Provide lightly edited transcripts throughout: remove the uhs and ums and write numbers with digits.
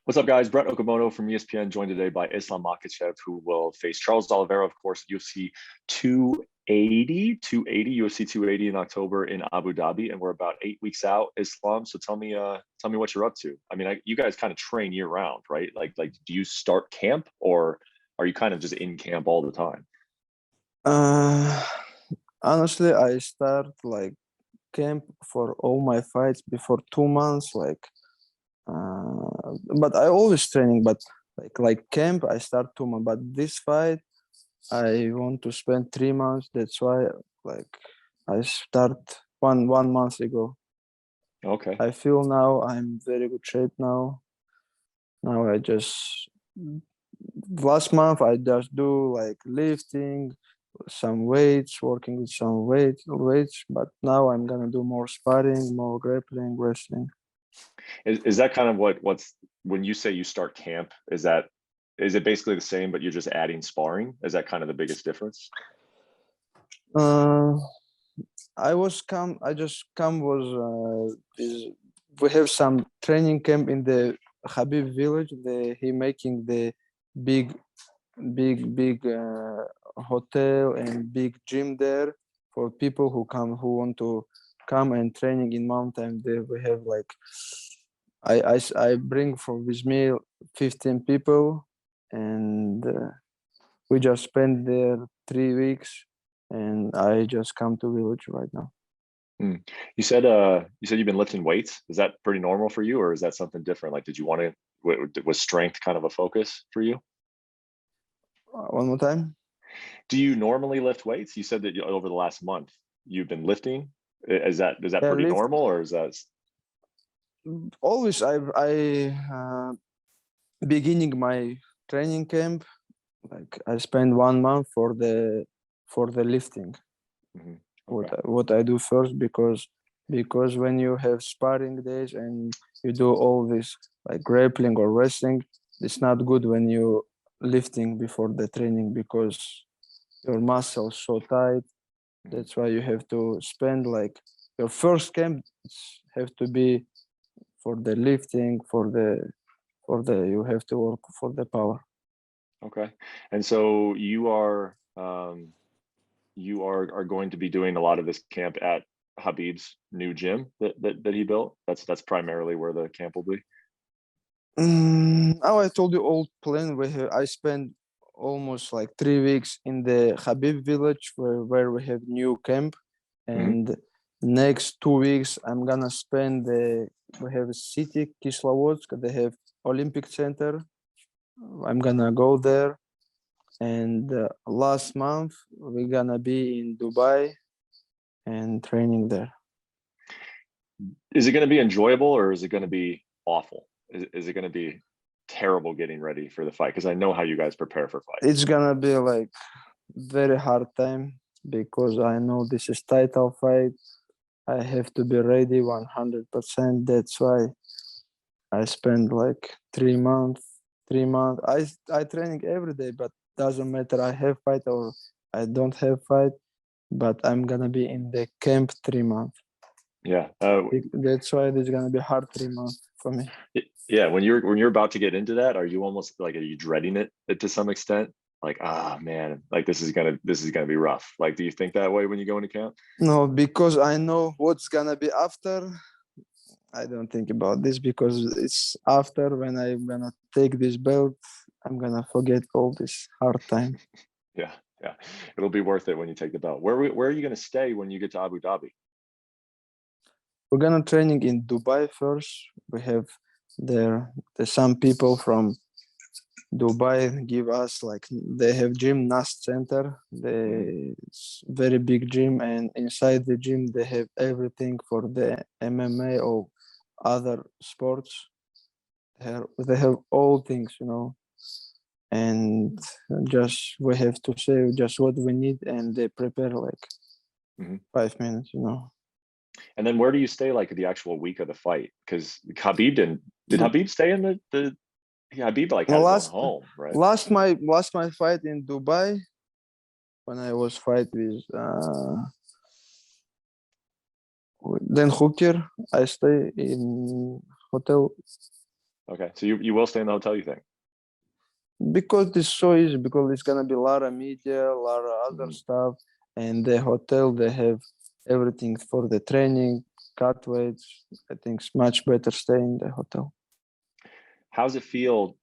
What's up, guys? Brett Okamoto from ESPN, joined today by Islam Makhachev, who will face Charles Oliveira, of course, UFC 280, UFC 280 in October in Abu Dhabi, and we're about 8 weeks out. Islam, so tell me what you're up to. I mean, you guys kind of train year round, right? Like, do you start camp, or are you kind of just in camp all the time? Uh, Honestly, I start like camp for all my fights before 2 months, but I always training, but like camp, I start 2 months. But this fight, I want to spend 3 months. That's why like I start one month ago. Okay. I feel now I'm very good shape now. Now I just last month I just do like lifting, some weights, working with some weights. But now I'm gonna do more sparring, more grappling, wrestling. Is that kind of what's when you say you start camp? Is it basically the same, but you're just adding sparring? Is that kind of the biggest difference? Uh, I just come was we have some training camp in the Khabib village. He making the big hotel and big gym there for people who want to come and training in mountain. There we have like I bring with me 15 people, and we just spend there 3 weeks, and I just come to village right now. You said you've been lifting weights. Is that pretty normal for you, or is that something different? Like, did you want to? Was strength kind of a focus for you? One more time. Do you normally lift weights? You said that over the last month you've been lifting. Is that Yeah, pretty lift normal, or is that? always. I beginning my training camp, like I spend 1 month for the lifting. Okay. What I do first, because when you have sparring days and you do all this like grappling or wrestling, it's not good when you lifting before the training, because your muscles so tight. That's why you have to spend like your first camp have to be for the lifting, for the you have to work for the power. Okay. And so you are going to be doing a lot of this camp at Habib's new gym that he built. That's primarily where the camp will be. Now I told you old plan. I spent almost like 3 weeks in the Khabib village where we have new camp, Hmm. and next 2 weeks I'm gonna spend we have a city Kislovodsk. They have Olympic Center. I'm gonna go there, and last month we're gonna be in Dubai and training there. Is it going to be enjoyable, or is it going to be awful? Is it going to be terrible getting ready for the fight? Because I know how you guys prepare for fights. It's gonna be like very hard time, because I know this is title fight. I have to be ready 100%. That's why I spend like 3 months. 3 months. I training every day, but doesn't matter. I have fight or I don't have fight. But I'm gonna be in the camp 3 months. Yeah. That's why it's gonna be hard 3 months for me. Yeah. When you're about to get into that, are you almost like, are you dreading it to some extent? Like, man, like this is gonna be rough. Like, do you think that way when you go into camp? No, because I know what's gonna be after. I don't think about this, because it's after when I'm gonna take this belt, I'm gonna forget all this hard time. Yeah. Yeah. It'll be worth it when you take the belt. Where are you going to stay when you get to Abu Dhabi? We're gonna training in Dubai first. We have there's some people from Dubai give us like they have gymnast center. It's very big gym, and inside the gym they have everything for the MMA or other sports. They have all things. And just we have to say just what we need, and they prepare like Mhm. 5 minutes. And then where do you stay like the actual week of the fight? Because Khabib did Khabib stay in the Khabib like Now, had his own last home, right? last my fight in Dubai, when I was fight with then Hooker, I stay in hotel Okay. So you will stay in the hotel, you think? Because it's so easy, because it's gonna be a lot of media, a lot of other Mhm. stuff, and the hotel they have everything for the training, cut weights. I think it's much better stay in the hotel. How's it feel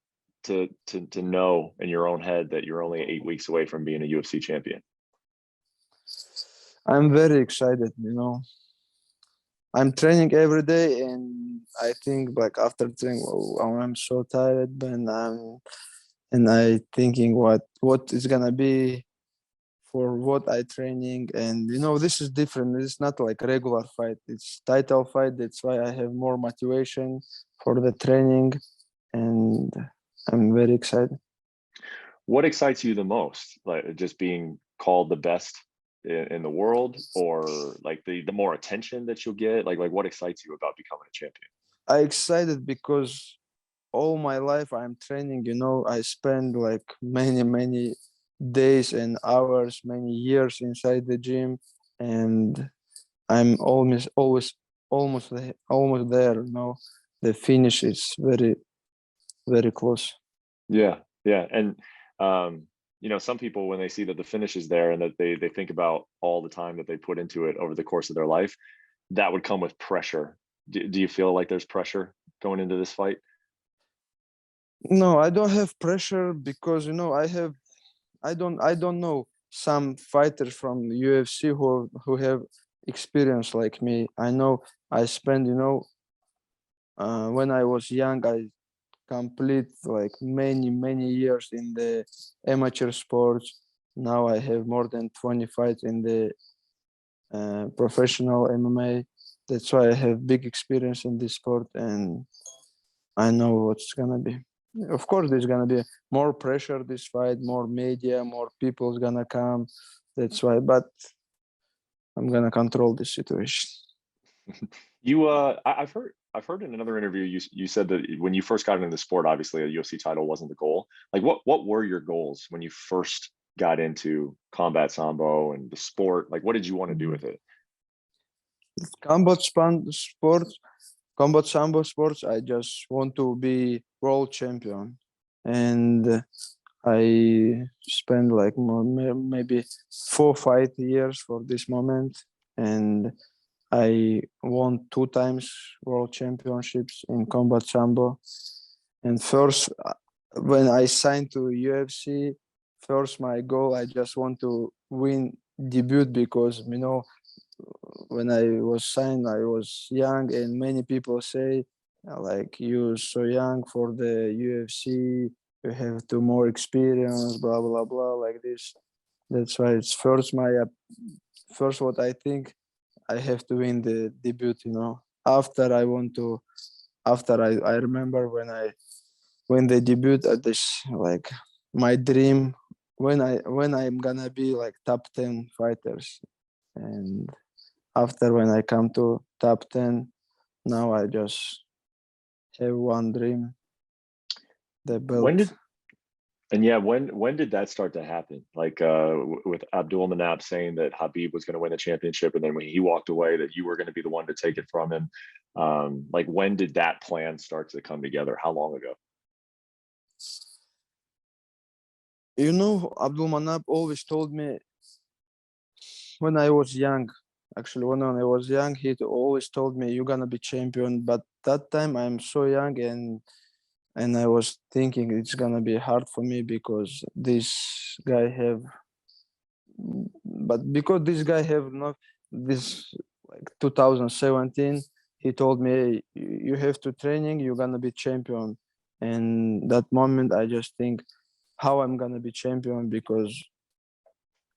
to know in your own head that you're only 8 weeks away from being a UFC champion? I'm very excited, you know. I'm training every day, and I think like after training, oh, I'm so tired, and I thinking what is gonna be for what I training, and you know this is different. It's not like regular fight. It's title fight. That's why I have more motivation for the training, and I'm very excited. What excites you the most? Like just being called the best in the world, or like the more attention that you'll get? Like what excites you about becoming a champion? I excited because all my life I'm training. You know, I spend like many days and hours, many years inside the gym, and I'm almost there. You know, the finish is very close. Yeah, yeah, and some people when they see that the finish is there and that they think about all the time that they put into it over the course of their life, that would come with pressure. Do you feel like there's pressure going into this fight? No, I don't have pressure because you know I don't know some fighters from UFC who have experience like me. I know I spent when I was young I complete like many years in the amateur sports. Now I have more than 20 fights in the professional MMA. That's why I have big experience in this sport, and I know what's gonna be. Of course, there's gonna be more pressure this fight, more media, more people's gonna come. That's why, but I'm gonna control this situation. I've heard in another interview you said that when you first got into the sport, obviously a UFC title wasn't the goal. Like what were your goals when you first got into combat sambo and the sport? Like what did you want to do with it? Combat sports, combat sambo sports. I just want to be world champion, and I spent like maybe 4 5 years for this moment, and I won 2 times world championships in combat sambo. And first, when I signed to UFC, first my goal I just want to win debut because you know when I was signed I was young and many people say like you so young for the UFC, you have to more experience, blah blah blah like this. That's why it's first first what I think I have to win the debut. You know, after I want to after I remember when they debut at this like my dream when I'm gonna be like top 10 fighters, and after when I come to top 10, now I just have one dream, the When belt. did And yeah, when did that start to happen? Like with Abdulmanap saying that Khabib was going to win the championship, and then when he walked away, that you were going to be the one to take it from him. Like when did that plan start to come together? How long ago? You know, Abdulmanap always told me when I was young. Actually, when I was young, he always told me you're gonna be champion. But that time I'm so young, and I was thinking it's gonna be hard for me because this guy have, but because this guy have not this like 2017, he told me, "Hey, you have to training, you're gonna be champion." And that moment, I just think how I'm gonna be champion because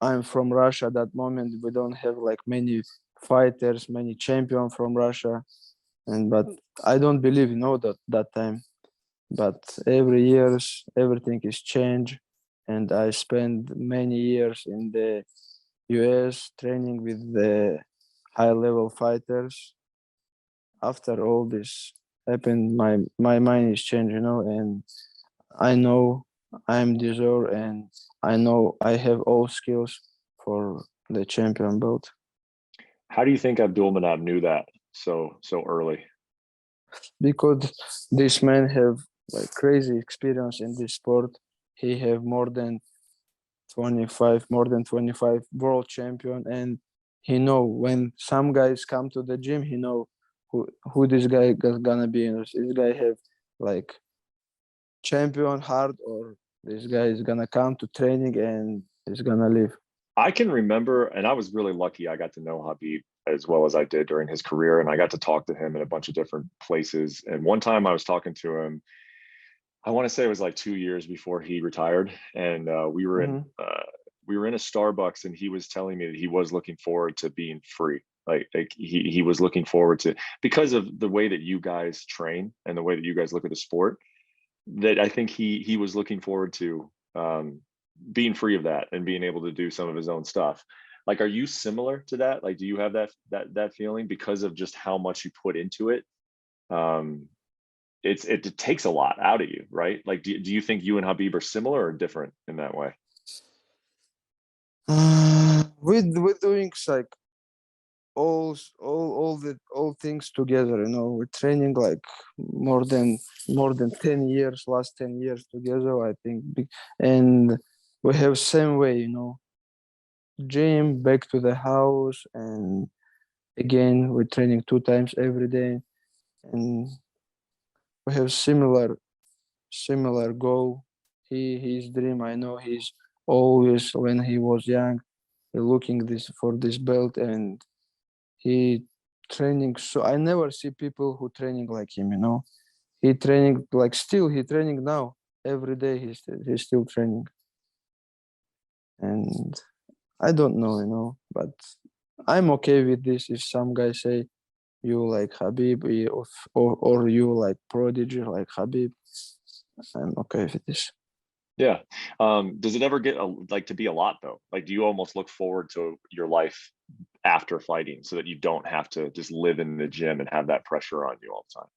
I'm from Russia. That moment, we don't have like many fighters, many champion from Russia, and but I don't believe that time. But every years everything is changed, and I spent many years in the US training with the high level fighters. After all this happened, my mind is changed, you know, and I know I'm deserve, and I know I have all skills for the champion belt. How do you think Abdulmanap knew that so early? because this man have like crazy experience in this sport. He have more than 25 world champion, and he know when some guys come to the gym, he know who this guy gonna be. This guy have like champion heart, or this guy is gonna come to training and is gonna leave. I can remember, and I was really lucky. I got to know Khabib as well as I did during his career, and I got to talk to him in a bunch of different places. And one time I was talking to him, I want to say it was like 2 years before he retired, and we were in a Starbucks, and he was telling me that he was looking forward to being free. Like he was looking forward to, because of the way that you guys train and the way that you guys look at the sport, that I think he was looking forward to being free of that and being able to do some of his own stuff. Like, are you similar to that? Like, do you have that feeling because of just how much you put into it? It takes a lot out of you, right? Like, do you think you and Khabib are similar or different in that way? We're doing like all things together. We're training like more than 10 years, last 10 years together, I think. And we have same way, gym, back to the house, and again we're training 2 times every day, and we have similar goal. His dream, I know he's always, when he was young, looking for this belt, and he training. So I never see people who training like him. He training like, still he training now every day. He's still training, and I don't know, but I'm okay with this. If some guys say you like Khabib, or you like Prodigy like Khabib, I'm okay with this. Yeah. Does it ever get like to be a lot though? Like, do you almost look forward to your life after fighting so that you don't have to just live in the gym and have that pressure on you all the time?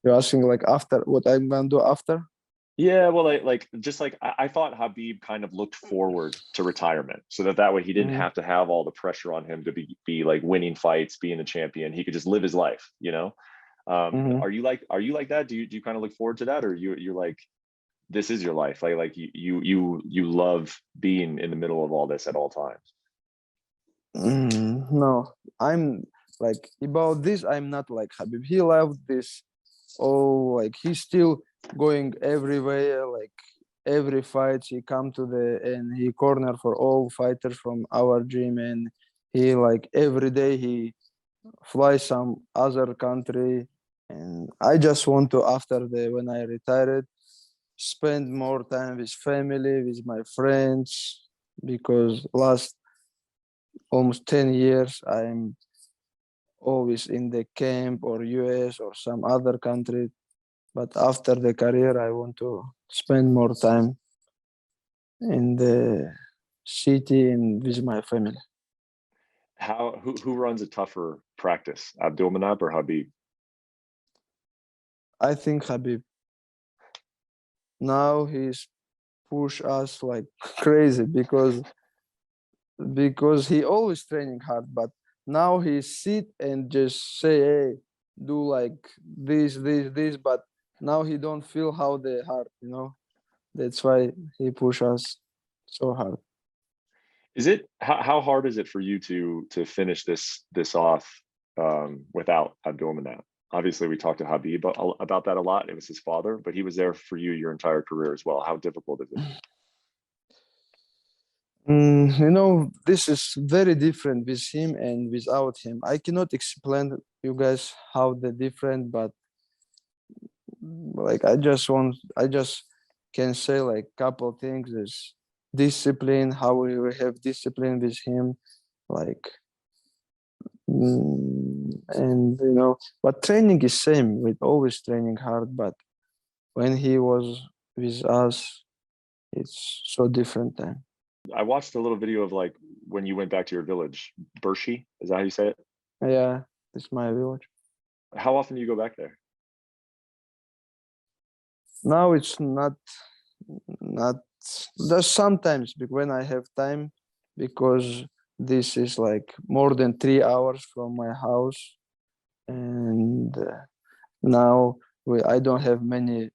You're asking like after what I'm gonna do after? Yeah, well, like just like I thought Habib kind of looked forward to retirement so that way he didn't Mm-hmm. have to have all the pressure on him to be like winning fights, being a champion. He could just live his life, you know? Mm-hmm. Are you like that? Do you kind of look forward to that, or you're like, this is your life? Like you love being in the middle of all this at all times. No, I'm like, about this. I'm not like Habib. He loved this. Oh, like he's still going everywhere. Like every fight, he come to and he corner for all fighters from our gym, and he like every day he fly some other country. And I just want to, after when I retired, spend more time with family, with my friends, because last almost 10 years I'm always in the camp or US or some other country. But after the career, I want to spend more time in the city and with my family. Who runs a tougher practice, Abdulmanap or Habib? I think Habib, now he's push us like crazy, because he always training hard, but now he sit and just say, hey, do like this, but now he don't feel how they hard. That's why he push us so hard. Is it how hard is it for you to finish this off without Abdulmanap? Obviously, we talked to Habib about that a lot. It was his father, but he was there for you your entire career as well. How difficult is it? This is very different with him and without him. I cannot explain you guys how the different, but like I just can say like couple things is discipline, how we have discipline with him, like and but training is same, with always training hard, but when he was with us, it's so different time. I watched a little video of like when you went back to your village, Bershi. Is that how you say it? Yeah, it's my village. How often do you go back there? Now it's not there's sometimes when I have time, because this is like more than 3 hours from my house, and now I don't have many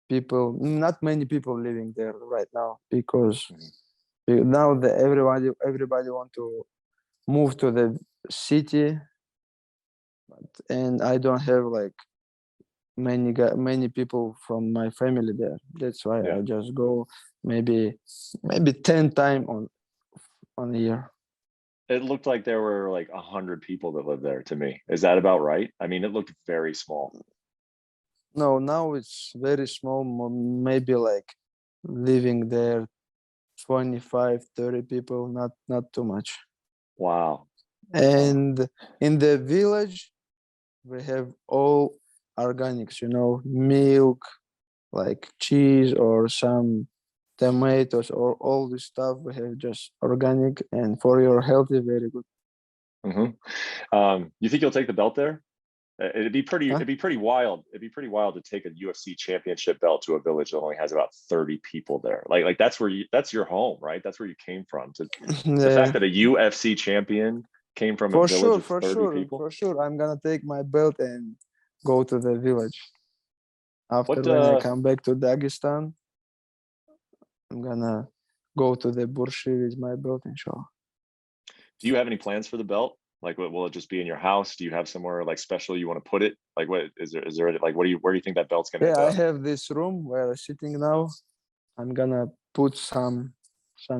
people, not many people living there right now, because now everybody want to move to the city, and I don't have like many people from my family there. That's why Yeah. I just go maybe 10 times on a year. It looked like there were like 100 people that lived there to me. Is that about right? I mean, it looked very small. No, now it's very small, maybe like living there 25, 30 people, not too much. Wow. And in the village, we have all organics, milk, like cheese or some tomatoes or all this stuff. We have just organic, and for your health is very good. You think you'll take the belt there? It'd be Huh? pretty wild. It'd be pretty wild to take a UFC championship belt to a village that only has about 30 people there. Like that's your home, right? That's where you came from. The fact Yeah, that a UFC champion came from a for village sure, of 30 people. for sure. I'm gonna take my belt and go to the village. After What when I come back to Dagestan, I'm gonna go to the Burshi with my belt and show. do you have any plans for the belt? Like, will it just be in your house? Do you have somewhere like special you want to put it? Like, what is there like, where do you think that belt's going to end Yeah, I up? have this room where I'm sitting now. I'm gonna put some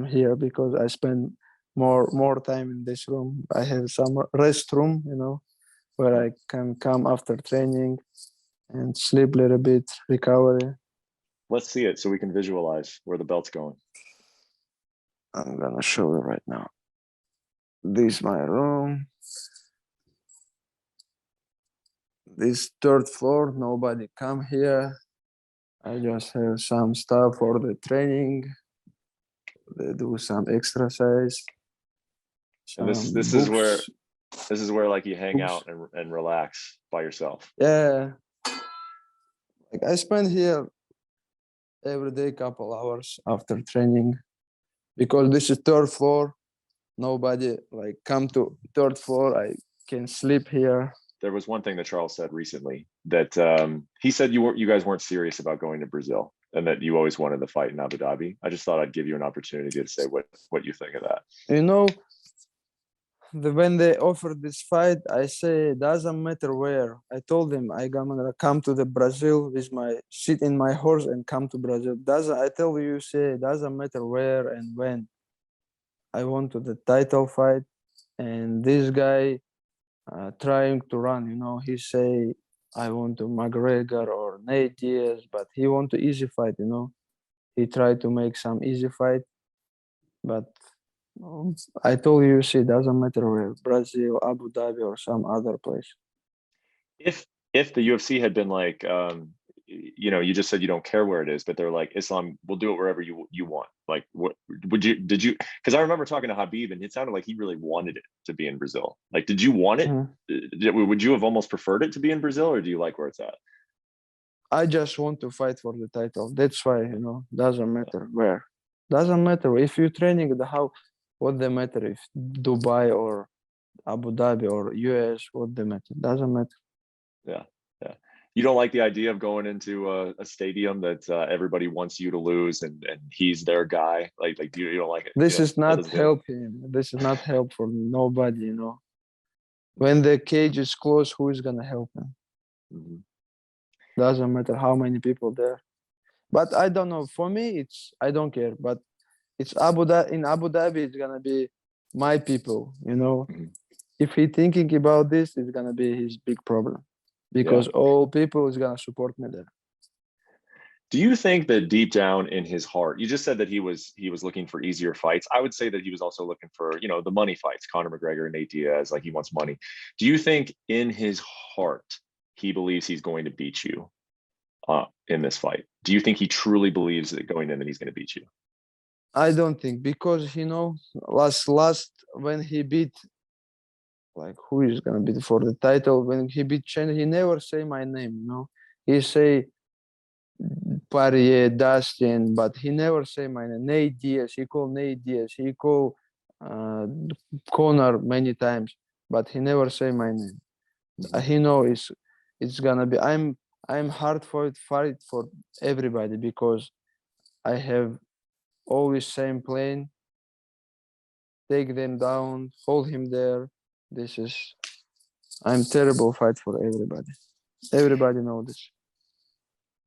here because I spend more time in this room. I have some rest room, where I can come after training and sleep a little bit, recovery. Let's see it so we can visualize where the belt's going. I'm gonna show you right now. This is my room. This third floor, nobody come here. I just have some stuff for the training. They do some exercise. And Some this books. is where like you hang Books. out and relax by yourself. Yeah. Like I spend here every day couple hours after training, because this is third floor. Nobody like come to third floor. I can sleep here. There was one thing that Charles said recently that he said you guys weren't serious about going to Brazil and that you always wanted the fight in Abu Dhabi. I just thought I'd give you an opportunity to say what you think of that. When they offered this fight, I say doesn't matter where. I told them I gonna come to the Brazil with my sit in my horse and come to Brazil. Doesn't I tell you say doesn't matter where and when. I want to the title fight, and this guy trying to run. He say I want to McGregor or Nate Diaz, but he want to easy fight. He tried to make some easy fight, but I told you, see, doesn't matter where, Brazil, Abu Dhabi, or some other place. If the UFC had been like, you just said you don't care where it is, but they're like, Islam, we'll do it wherever you want. Like, what did you? Because I remember talking to Khabib, and it sounded like he really wanted it to be in Brazil. Like, did you want it? Would you have almost preferred it to be in Brazil, or do you like where it's at? I just want to fight for the title. That's why, doesn't matter where. Doesn't matter if you're training what the matter if Dubai or Abu Dhabi or US, what the matter? Doesn't matter. Yeah. You don't like the idea of going into a stadium that everybody wants you to lose and he's their guy. Like you don't like it. This is not helping. This is not help for nobody. When the cage is closed, who is gonna help him? Mm-hmm. Doesn't matter how many people there. But I don't know. For me, I don't care. But it's in Abu Dhabi, it's gonna be my people. Mm-hmm. If he thinking about this, it's gonna be his big problem, because all people is gonna support me there. Do you think that deep down in his heart, you just said that he was looking for easier fights. I would say that he was also looking for, the money fights, Conor McGregor and Nate Diaz, like he wants money. Do you think in his heart he believes he's going to beat you in this fight? Do you think he truly believes that going in that he's going to beat you? I don't think, because last when he beat, like, who is gonna beat for the title, when he beat Chen, he never say my name. He say Poirier, Dustin, but he never say my name. Nate Diaz, he call Nate Diaz, he call Conor many times, but he never say my name. He know it's gonna be. I'm hard for it fight for everybody because I have always same plane. Take them down, hold him there. This is I'm terrible fight for everybody. Everybody know this.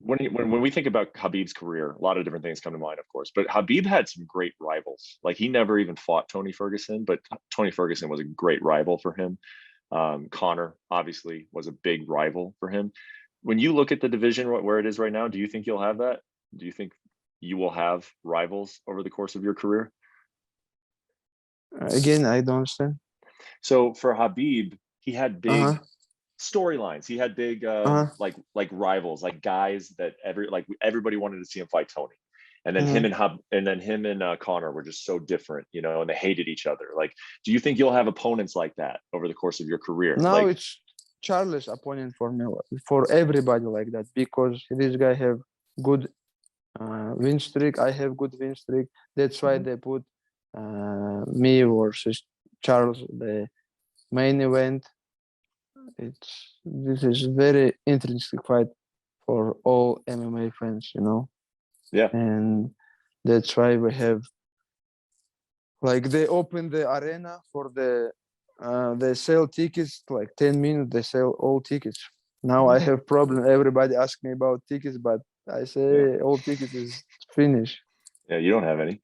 When we think about Khabib's career, a lot of different things come to mind, of course. But Khabib had some great rivals. Like he never even fought Tony Ferguson, but Tony Ferguson was a great rival for him. Conor obviously was a big rival for him. When you look at the division where it is right now, do you think you'll have that? Do you think you will have rivals over the course of your career? Again, I don't understand. So for Khabib, he had big Uh-huh. storylines. He had big Uh-huh. like rivals, like guys that everybody wanted to see him fight Tony. And then Mhm. him and Conor were just so different, you know, and they hated each other. Like, do you think you'll have opponents like that over the course of your career? Now Like, it's Charles' opponent for me, for everybody like that, because this guy have good win streak. I have good win streak. That's why mhm, they put me versus Charles the main event. This is very interesting fight for all MMA fans, you know, yeah, and that's why we have like they open the arena for they sell tickets like 10 minutes they sell all tickets. Now I mhm, have problem. Everybody ask me about tickets, but I yeah, say all tickets is finished. yeah. You don't have any.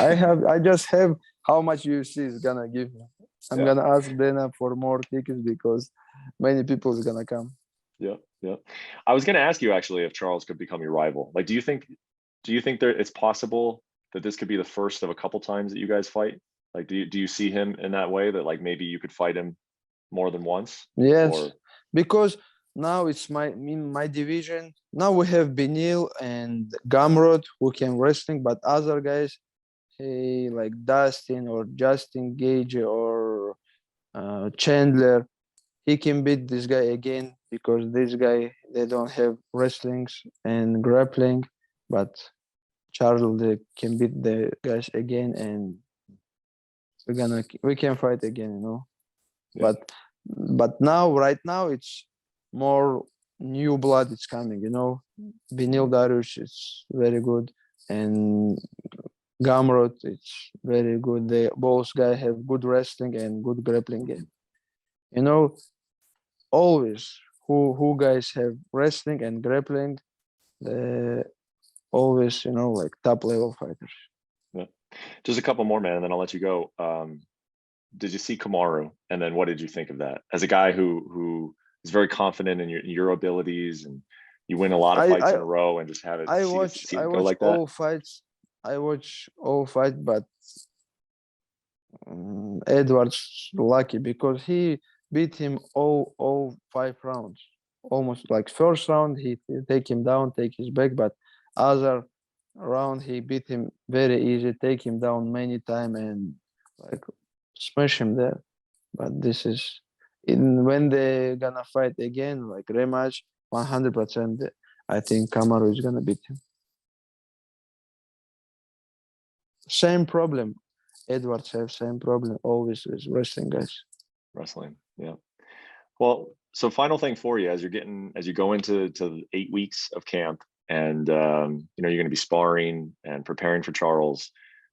I just have how much UFC is gonna give me. I'm Yeah, gonna ask Dana for more tickets because many people is gonna come. yeah, yeah. I was going to ask you actually if Charles could become your rival. Like, do you think there it's possible that this could be the first of a couple times that you guys fight? Like, do you see him in that way that like maybe you could fight him more than once? Yes, Or because now it's my in my division. Now we have Benil and Gamrod who can wrestling, but other guys, hey, like Dustin or Justin Gage or Chandler, he can beat this guy again because this guy they don't have wrestlings and grappling, but Charles they can beat the guys again, and we can fight again, you know. yeah, But now right now it's more new blood is coming, you know. Benil mhm, Dariush is very good, and Gamrot it's very good. They both guys have good wrestling and good grappling game. You know, always who guys have wrestling and grappling, they always, you know, like top level fighters. yeah. Just a couple more, man, and then I'll let you go. Did you see Kamaru? And then what did you think of that? As a guy who is very confident in your abilities and you win a lot of I fights I in a row and just have it I see I it go watch like that. all fights. I watch all fights, but Edward's lucky because he beat him all 5 rounds. Almost like first round he take him down, take his back, but other round he beat him very easy, take him down many time and like smash him there. But this is in when they gonna fight again, like rematch, 100%. I think Kamaru is gonna beat him. Same problem. Edwards have same problem always with wrestling guys. Wrestling. Yeah. Well, so final thing for you as you go into 8 weeks of camp and you know you're going to be sparring and preparing for Charles.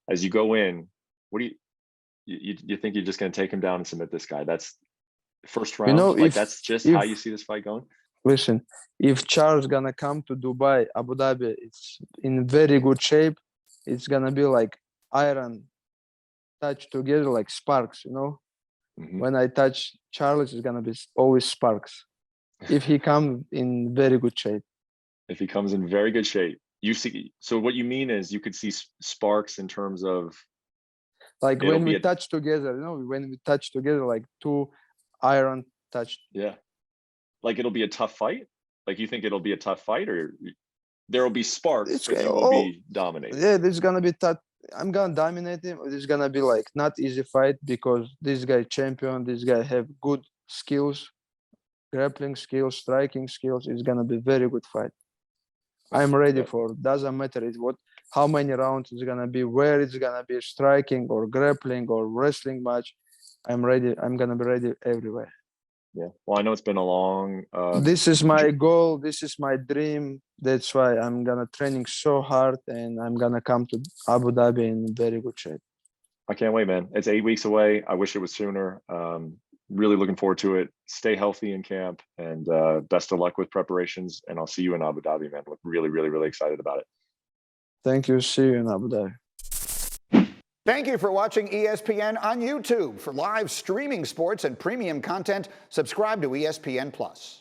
As you go in, what do you think you're just going to take him down and submit this guy? That's first You round. know, Like that's just how you if see this fight going. listen, if Charles gonna come to Dubai, Abu Dhabi, it's in very good shape. It's gonna be like iron touch together like sparks, you know. Hmm. When I touch Charles, it's gonna be always sparks. If he come in very good shape. If he comes in very good shape, you see. So what you mean is you could see sparks in terms of Like it'll when we be a touch together, you know, when we touch together like two iron touch. yeah, like it'll be a tough fight. Like you think it'll be a tough fight, or there will be sparks, It's but you will all be dominating. yeah, this is gonna be tough. I'm gonna dominate him. This is gonna be like not easy fight because this guy champion, this guy have good skills, grappling skills, striking skills. It's gonna be very good fight. I'm ready Yeah. for. Doesn't matter it what how many rounds it's gonna be, where it's gonna be striking or grappling or wrestling match. I'm ready. I'm gonna be ready everywhere. Yeah. Well, I know it's been a long. This is my goal. This is my dream. That's why I'm gonna training so hard, and I'm gonna come to Abu Dhabi in very good shape. I can't wait, man. It's 8 weeks away. I wish it was sooner. Really looking forward to it. Stay healthy in camp, and best of luck with preparations. And I'll see you in Abu Dhabi, man. We're really, really, really excited about it. Thank you. See you in Abu Dhabi. Thank you for watching ESPN on YouTube. For live streaming sports and premium content, subscribe to ESPN+.